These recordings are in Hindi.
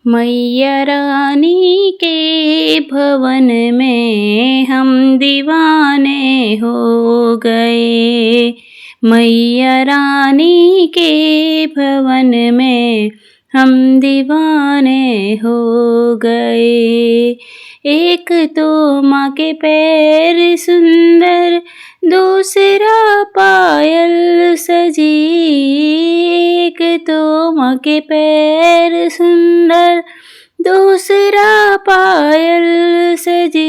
मैया रानी के भवन में हम दीवाने हो गए। मैया रानी के भवन में हम दीवाने हो गए। एक तो माँ के पैर सुंदर, दूसरा पायल सजी। एक तो माँ के पैर सुंदर, दूसरा पायल सजी।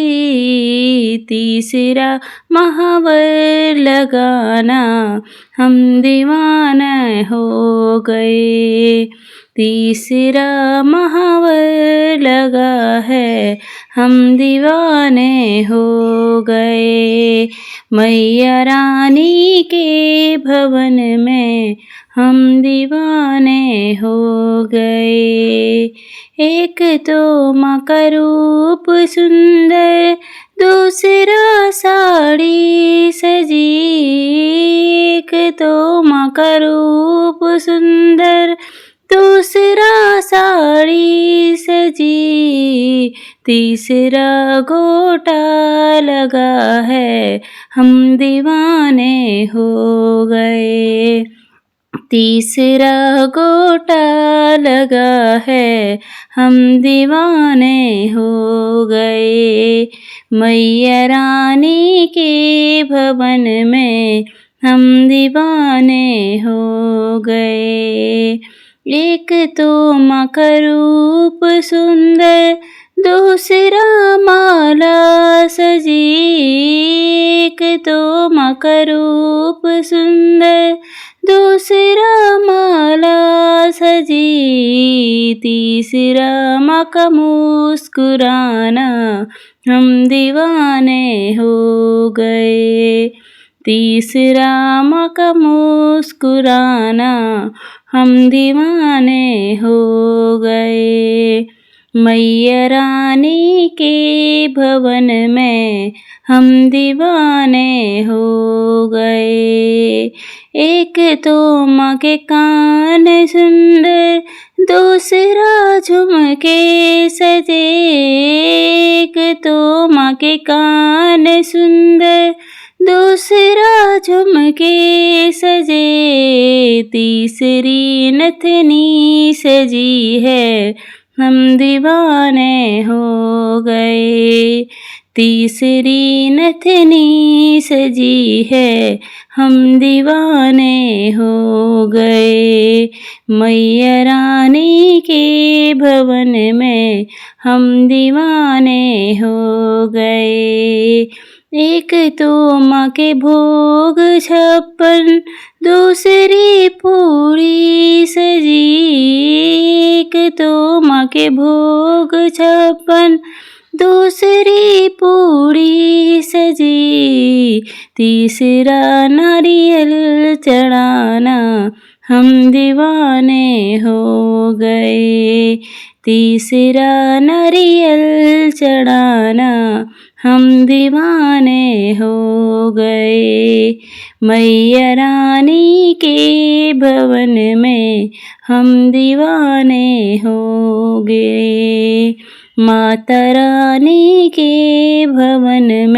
तीसरा महावर लगाना, हम दीवाना हो गए। तीसरा महावर लगा है, हम दीवाने हो गए। मैया रानी के भवन में हम दीवाने हो गए। एक तो माँ का रूप सुंदर, दूसरा साड़ी सजी। एक तो माँ का रूप सुंदर, दूसरा साड़ी सजी। तीसरा गोटा लगा है, हम दीवाने हो गए। तीसरा गोटा लगा है, हम दीवाने हो गए। मैया रानी के भवन में हम दीवाने हो गए। एक तो माँ का रूप सुंदर, दूसरा माला सजी। एक तो माँ का रूप सुंदर, दूसरा माला सजी। तीसरा माँ का मुस्कुराना, हम दीवाने हो गए। तीसरा माँ का मुस्कुराना, हम दीवाने हो गए। मैया रानी के भवन में हम दीवाने हो गए। एक तो माँ के कान सुंदर, दूसरा झुमके सजे। एक तो माँ के कान सुंदर, दूसरा झुमके सजे। तीसरी नथनी सजी है, हम दीवाने हो गए। तीसरी नथनी सजी है, हम दीवाने हो गए। मैया रानी के भवन में हम दीवाने हो गए। एक तो माँ के भोग 56, दूसरी पूरी सजी। एक तो माँ के भोग 56, दूसरी पूरी सजी। तीसरा नारियल चढ़ाना, हम दीवाने हो गए। तीसरा नारियल चढ़ाना, हम दीवाने हो गए। मैया रानी के भवन में हम दीवाने हो गए। माता रानी के भवन में